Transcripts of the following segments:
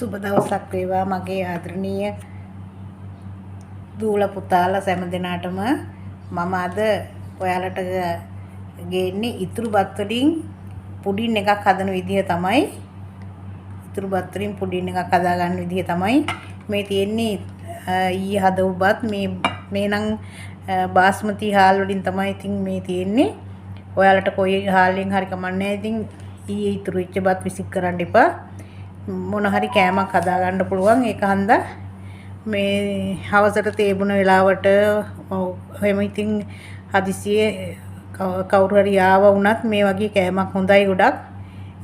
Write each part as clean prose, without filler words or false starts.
සුබ දවසක් වේවා මගේ ආදරණීය දූල පුතාලා සෑම දිනාටම මම අද ඔයාලට ගේන්නේ ඉතුරු බත් වලින් පුඩින් එකක් හදන විදිය තමයි ඉතුරු බත් වලින් පුඩින් එකක් හදා ගන්න විදිය තමයි මේ තියෙන්නේ ඊයේ හදපු බත් මේ නම් බාස්මති හාල් වලින් තමයි ඉතින් මේ තියෙන්නේ ඔයාලට කොයි හාලෙන් හරි කමන්නේ ඉතින් ඊයේ ඉතුරු වෙච්ච බත් විසික් කරන්න එපා මොන හරි කෑමක් හදා ගන්න පුළුවන් ඒක හන්දා මේ හවසට තේබුණ වෙලාවට එහෙම ඉතින් හදිසියේ කවුරු හරි ආව වුණත් මේ වගේ කෑමක් හොඳයි ගොඩක්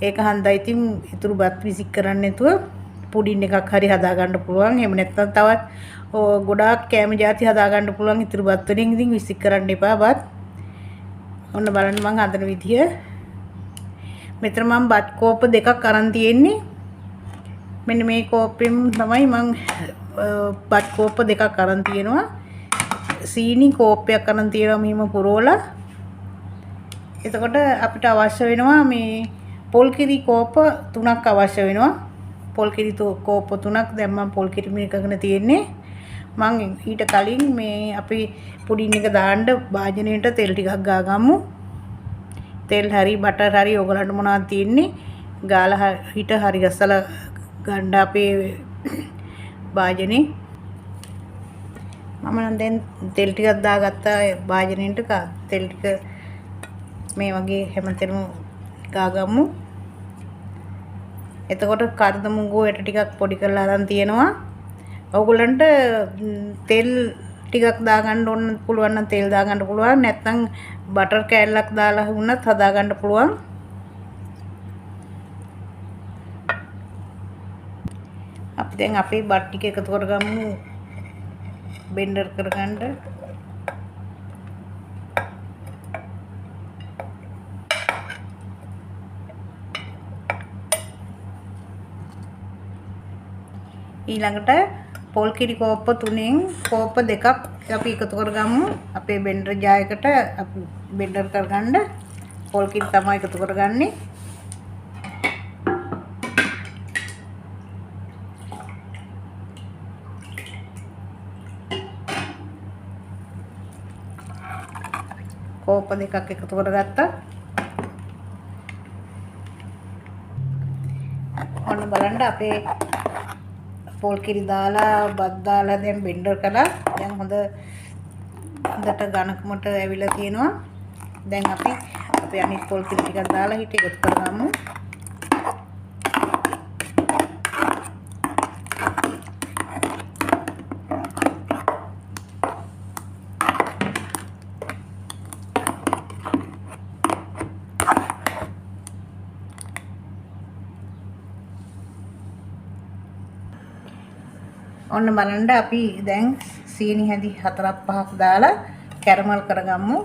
ඒක හන්දා ඉතින් ඉතුරු බත් විසික් කරන්න නැතුව පුඩින් එකක් හරි හදා ගන්න පුළුවන් එහෙම නැත්නම් තවත් ගොඩාක් කෑම ಜಾති හදා ගන්න පුළුවන් ඉතුරු බත් වලින් ඉතින් විසික් කරන්න එපා බත් ඔන්න බලන්න මම හදන විදිය මෙතන මම බත් කෝප දෙකක් අරන් තියෙන්නේ මෙන්න මේ කෝපෙන් තමයි මම බත් කෝප දෙකක් අරන් තියෙනවා සීනි කෝපයක් අරන් තියෙනවා මෙහිම පුරවලා එතකොට අපිට අවශ්‍ය වෙනවා මේ පොල් කිරි කෝප 3ක් අවශ්‍ය වෙනවා පොල් කිරි කෝප 3ක් දැන් මම පොල් කිරි මේකගෙන තියෙන්නේ මම ඊට කලින් මේ අපි පුඩින් එක දාන්න භාජනයේට තෙල් ටිකක් ගාගමු තෙල් හරි බටර් හරි ඔයගලන්ට මොනවද තියෙන්නේ ගාලා හිට හරි ගස්සලා ගන්න අපේ භාජනේ මම නම් දැන් තෙල් ටිකක් දාගත්තා භාජනෙට තෙල් ටික මේ වගේ හැමතැනම ගාගමු එතකොට කරදමුංගු ඇට ටිකක් පොඩි කරලා අරන් තියෙනවා ඔයගලන්ට තෙල් ටිකක් දාගන්න ඕන පුළුවන් නම් තෙල් දාගන්න පුළුවන් නැත්නම් බටර් කෑල්ලක් දාලා වුණත් හදා ගන්න පුළුවන් අපි දැන් අපේ බත් ටික එකතු කරගමු බෙන්ඩර් කරගන්න ඊළඟට පොල් කිරි කෝප්ප 3න් කෝප්ප දෙකක් අපි එකතු කරගමු අපේ බෙන්ඩර් ජායකට අපි බෙන්ඩර් කරගන්න පොල් කිරි තමයි එකතු කරගන්නේ කෝප දෙකක් එකතු කරගත්තා ඔන්න බලන්න අපේ පොල් කිරි දාලා බත් දාලා දැන් බෙන්ඩර් කළා දැන් හොඳට ඝනකමට ඇවිල්ලා තියෙනවා දැන් අපි අපේ අනිත් පොල් කිරි ටිකක් දාලා හිට එකතු කරගමු ඔන්න බලන්න අපි දැන් සීනි හැදි 4ක් 5ක් දාලා කැරමල් කරගමු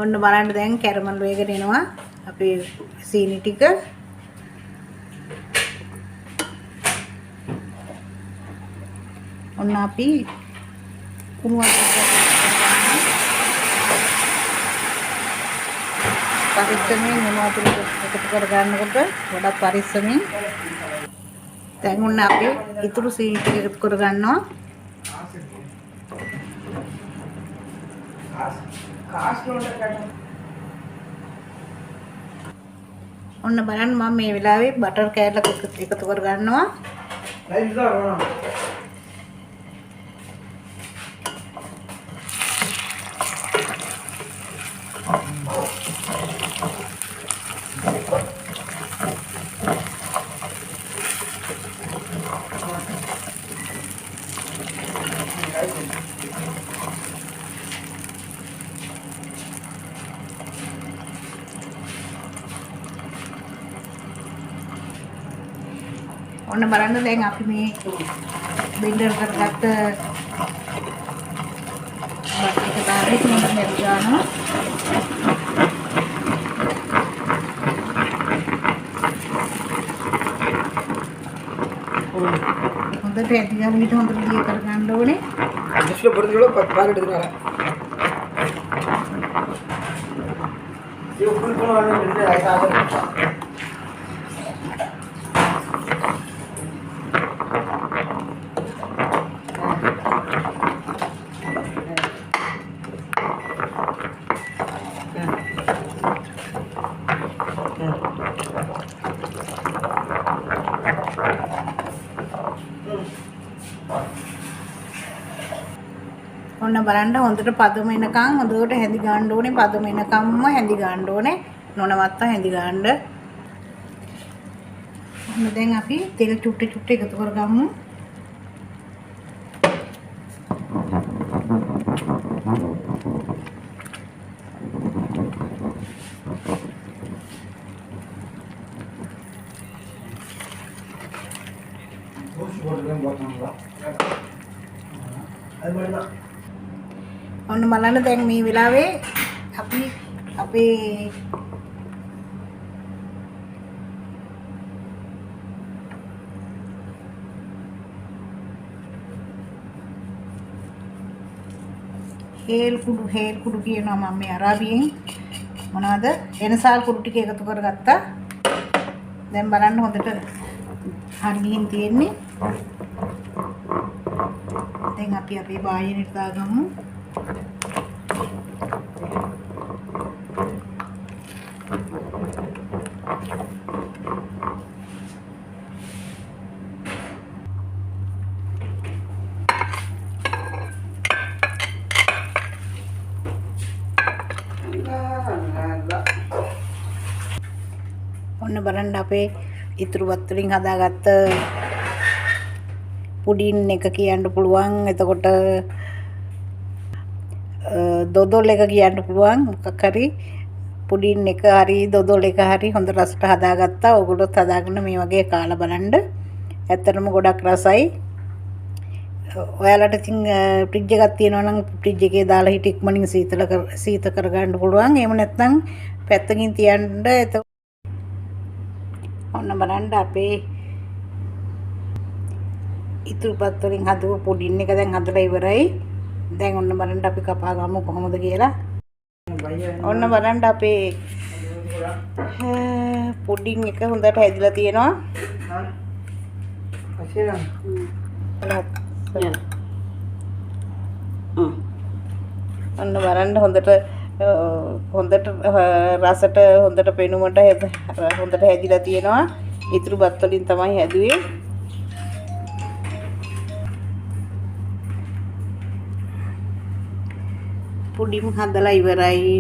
ඔන්න බලන්න දැන් කැරමල් වේගෙන එනවා අපේ සීනි ටික ඔන්න අපි කුණු වතුර පරිස්සමෙන් මොන වතුර එකතු කර ගන්නකොට ගොඩක් පරිස්සමෙන්. දැන් ඔන්න අපි ඉතුරු සීනි ටික එකතු කර ගන්නවා. ඔන්න බලන්න මම මේ වෙලාවේ බටර් කෑල්ලක් එකතු කර ගන්නවා. ඔන්න බලන්න දැන් අපි මේ බෙන්ඩර් කරගත්ත බටර් එක දාලා ඉතින් මේක දානවා. හොඳට ඇදිලා විදිහට හොඳට දිය කර ගන්න ඕනේ. අදිස්ල පොඩ්ඩක් පාරට දෙනවා. ඒ උඩ කොනවන්නේ මෙන්න ආයතන. ඔන්න බලන්න හොඳට පදම එනකන් හොඳට හැඳි ගන්න ඕනේ. පදම එනකම්ම හැඳි ගන්න ඕනේ. නොනවත්ත හැඳි ගන්න. ඔන්න දැන් අපි තෙල් චුට්ටි චුට්ටි එකතු කරගමු. ඔන්න බලන්න දැන් මේ වෙලාවේ අපි අපේ හේල් කුඩු කියනවා මම මේ අරාබියෙන් මොනවද එනසාල් කුඩු ටික එකතු කරගත්තා. දැන් බලන්න හොඳට හරියින් තියෙන්නේ. දැන් අපි අපේ බායනෙට දාගමු. ඔන්න බලන්න අපේ ඉතුරු වත් වලින් හදාගත්ත පුඩින් එක කියන්න පුළුවන්. එතකොට දොදොල් එක කියන්න පුළුවන්. මොකක් හරි පුඩින් එක හරි දොදොල් එක හරි හොඳ රසට හදාගත්තා. ඔයගොල්ලොත් හදාගෙන මේ වගේ කාලා බලන්න. ඇත්තටම ගොඩක් රසයි. ඔයාලට ඉතින් ෆ්‍රිජ් එකක් තියෙනවා නම් ෆ්‍රිජ් එකේ දාලා හිට ඉක්මනින් සීත කරගන්න පුළුවන්. එහෙම නැත්නම් පැත්තකින් තියන්න. ඔන්න බලන්න අපේ ඉතුරුපත් වලින් හදපු පුඩින් එක දැන් හදලා ඉවරයි. දැන් ඔන්න බලන්න අපි කපා ගමු කොහොමද කියලා. ඔන්න බලන්න අපේ පුඩින් එක හොඳට හැදිලා තියෙනවා. ඔන්න බලන්න හොඳට රසට හොඳට පෙනුමට හොඳට හැදිලා තියෙනවා. ඉතුරු බත් වලින් තමයි හැදුවේ. පුඩින් හදලා ඉවරයි.